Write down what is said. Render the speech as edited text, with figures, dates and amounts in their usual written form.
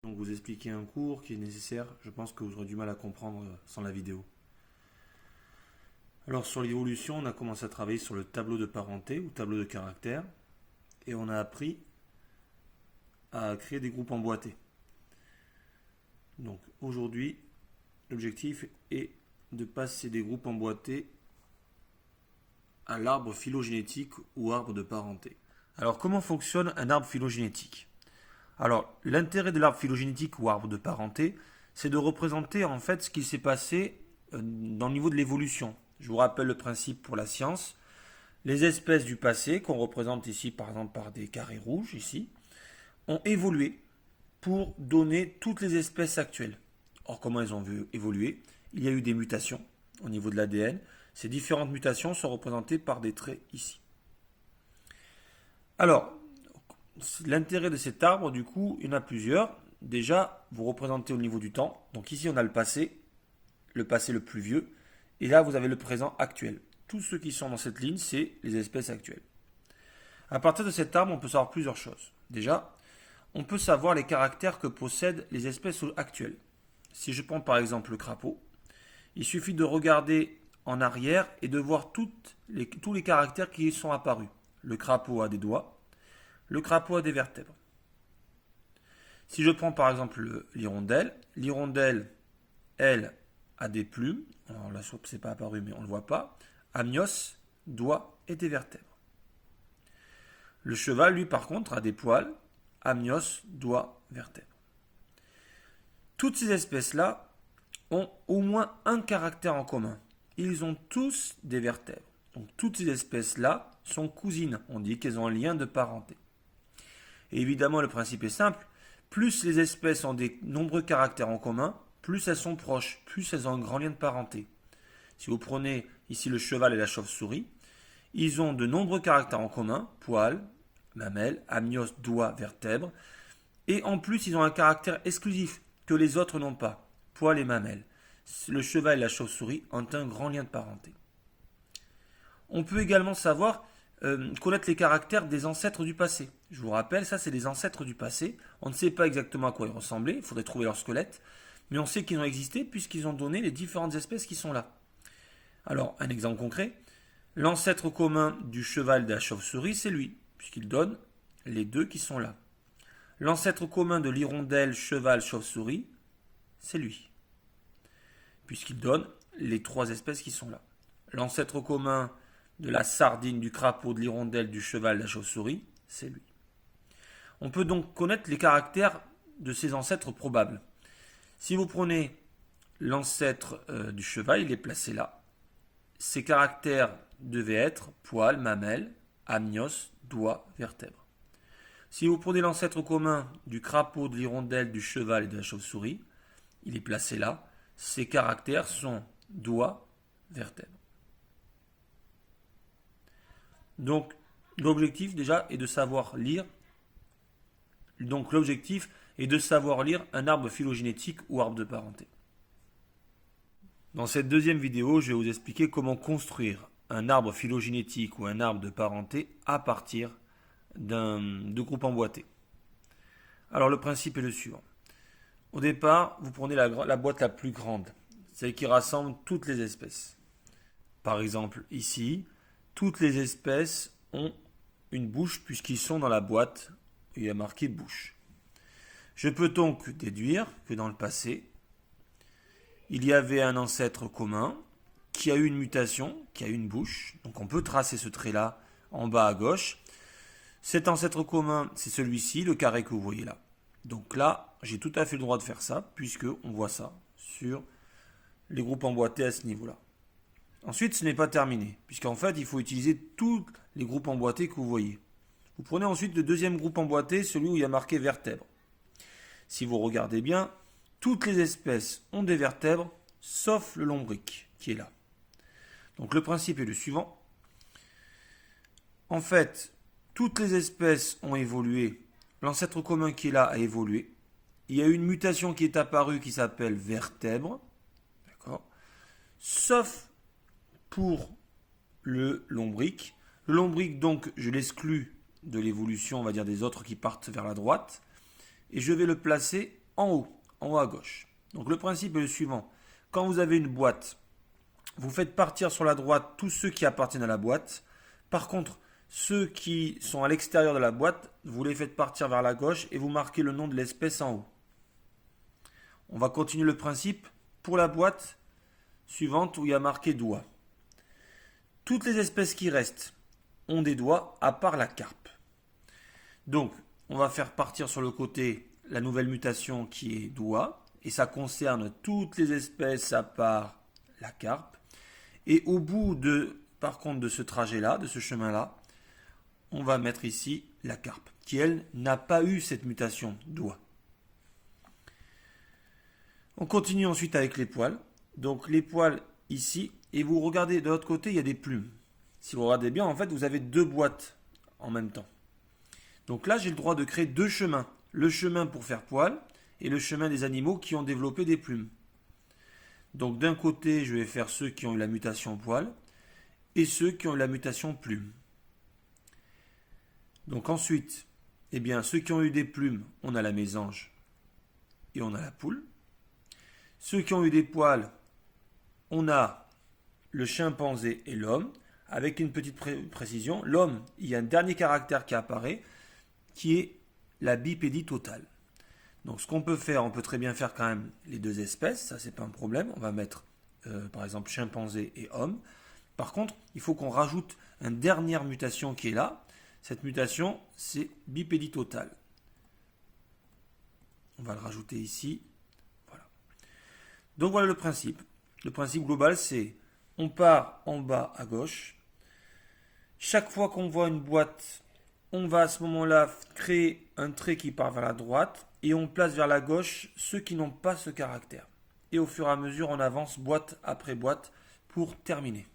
Donc vous expliquer un cours qui est nécessaire, je pense que vous aurez du mal à comprendre sans la vidéo. Alors sur l'évolution, on a commencé à travailler sur le tableau de parenté ou tableau de caractères et on a appris à créer des groupes emboîtés. Donc aujourd'hui, l'objectif est de passer des groupes emboîtés à l'arbre phylogénétique ou arbre de parenté. Alors comment fonctionne un arbre phylogénétique? Alors l'intérêt de l'arbre phylogénétique ou arbre de parenté, c'est de représenter en fait ce qui s'est passé dans le niveau de l'évolution. Je vous rappelle le principe pour la science. Les espèces du passé, qu'on représente ici par exemple par des carrés rouges, ici, ont évolué pour donner toutes les espèces actuelles. Or, comment elles ont évolué? Il y a eu des mutations au niveau de l'ADN. Ces différentes mutations sont représentées par des traits ici. Alors, l'intérêt de cet arbre, du coup, il y en a plusieurs. Déjà, vous représentez au niveau du temps. Donc ici, on a le passé le plus vieux. Et là, vous avez le présent actuel. Tous ceux qui sont dans cette ligne, c'est les espèces actuelles. À partir de cet arbre, on peut savoir plusieurs choses. Déjà, on peut savoir les caractères que possèdent les espèces actuelles. Si je prends par exemple le crapaud, il suffit de regarder en arrière et de voir tous les caractères qui y sont apparus. Le crapaud a des doigts, le crapaud a des vertèbres. Si je prends par exemple l'hirondelle, elle, a des plumes. Alors là, c'est pas apparu, mais on ne le voit pas. Amnios, doigts et des vertèbres. Le cheval, lui, par contre, a des poils. Amnios, doigts, vertèbres. Toutes ces espèces-là ont au moins un caractère en commun. Ils ont tous des vertèbres. Donc toutes ces espèces-là sont cousines. On dit qu'elles ont un lien de parenté. Et évidemment, le principe est simple. Plus les espèces ont des nombreux caractères en commun, plus elles sont proches, plus elles ont un grand lien de parenté. Si vous prenez ici le cheval et la chauve-souris, ils ont de nombreux caractères en commun, poils, mamelles, amnios, doigts, vertèbres, et en plus ils ont un caractère exclusif que les autres n'ont pas, poils et mamelles. Le cheval et la chauve-souris ont un grand lien de parenté. On peut également connaître les caractères des ancêtres du passé. Je vous rappelle, ça c'est les ancêtres du passé. On ne sait pas exactement à quoi ils ressemblaient, il faudrait trouver leur squelette, mais on sait qu'ils ont existé puisqu'ils ont donné les différentes espèces qui sont là. Alors, un exemple concret, l'ancêtre commun du cheval et de la chauve-souris, c'est lui, puisqu'il donne les deux qui sont là. L'ancêtre commun de l'hirondelle, cheval, chauve-souris, c'est lui, puisqu'il donne les trois espèces qui sont là. L'ancêtre commun de la sardine, du crapaud, de l'hirondelle, du cheval, de la chauve-souris, c'est lui. On peut donc connaître les caractères de ces ancêtres probables. Si vous prenez l'ancêtre du cheval, il est placé là. Ses caractères devaient être poils, mamelles, amnios, doigts, vertèbres. Si vous prenez l'ancêtre commun du crapaud, de l'hirondelle, du cheval et de la chauve-souris, il est placé là. Ses caractères sont doigts, vertèbres. Donc, l'objectif déjà est de savoir lire. Donc, l'objectif est de savoir lire un arbre phylogénétique ou arbre de parenté. Dans cette deuxième vidéo, je vais vous expliquer comment construire un arbre phylogénétique ou un arbre de parenté à partir de groupes emboîtés. Alors, le principe est le suivant. Au départ, vous prenez la boîte la plus grande, celle qui rassemble toutes les espèces. Par exemple, ici, toutes les espèces ont une bouche puisqu'ils sont dans la boîte où il y a marqué bouche. Je peux donc déduire que dans le passé, il y avait un ancêtre commun qui a eu une mutation, qui a eu une bouche. Donc on peut tracer ce trait-là en bas à gauche. Cet ancêtre commun, c'est celui-ci, le carré que vous voyez là. Donc là, j'ai tout à fait le droit de faire ça, puisque on voit ça sur les groupes emboîtés à ce niveau-là. Ensuite, ce n'est pas terminé, puisqu'en fait, il faut utiliser tous les groupes emboîtés que vous voyez. Vous prenez ensuite le deuxième groupe emboîté, celui où il y a marqué vertèbres. Si vous regardez bien, toutes les espèces ont des vertèbres, sauf le lombric, qui est là. Donc le principe est le suivant. En fait, toutes les espèces ont évolué. L'ancêtre commun qui est là a évolué. Il y a eu une mutation qui est apparue qui s'appelle vertèbre. D'accord. Sauf pour le lombric. Le lombric, donc, je l'exclus de l'évolution, on va dire, des autres qui partent vers la droite. Et je vais le placer en haut à gauche. Donc le principe est le suivant. Quand vous avez une boîte, vous faites partir sur la droite tous ceux qui appartiennent à la boîte. Par contre, ceux qui sont à l'extérieur de la boîte, vous les faites partir vers la gauche et vous marquez le nom de l'espèce en haut. On va continuer le principe pour la boîte suivante où il y a marqué doigt. Toutes les espèces qui restent ont des doigts à part la carpe. Donc, on va faire partir sur le côté la nouvelle mutation qui est doigt et ça concerne toutes les espèces à part la carpe. Et au bout par contre de ce trajet-là, de ce chemin-là, on va mettre ici la carpe qui, elle, n'a pas eu cette mutation doigt. On continue ensuite avec les poils. Donc les poils ici, et vous regardez de l'autre côté, il y a des plumes. Si vous regardez bien, en fait, vous avez deux boîtes en même temps. Donc là, j'ai le droit de créer deux chemins. Le chemin pour faire poils et le chemin des animaux qui ont développé des plumes. Donc d'un côté, je vais faire ceux qui ont eu la mutation poil et ceux qui ont eu la mutation plume. Donc ensuite, eh bien, ceux qui ont eu des plumes, on a la mésange et on a la poule. Ceux qui ont eu des poils, on a le chimpanzé et l'homme. Avec une petite précision, l'homme, il y a un dernier caractère qui apparaît, qui est la bipédie totale. Donc ce qu'on peut faire, on peut très bien faire quand même les deux espèces, ça c'est pas un problème. On va mettre par exemple chimpanzé et homme. Par contre, il faut qu'on rajoute une dernière mutation qui est là. Cette mutation, c'est bipédie totale. On va le rajouter ici. Voilà. Donc voilà le principe. Le principe global, c'est on part en bas à gauche. Chaque fois qu'on voit une boîte, on va à ce moment-là créer un trait qui part vers la droite et on place vers la gauche ceux qui n'ont pas ce caractère. Et au fur et à mesure, on avance boîte après boîte pour terminer.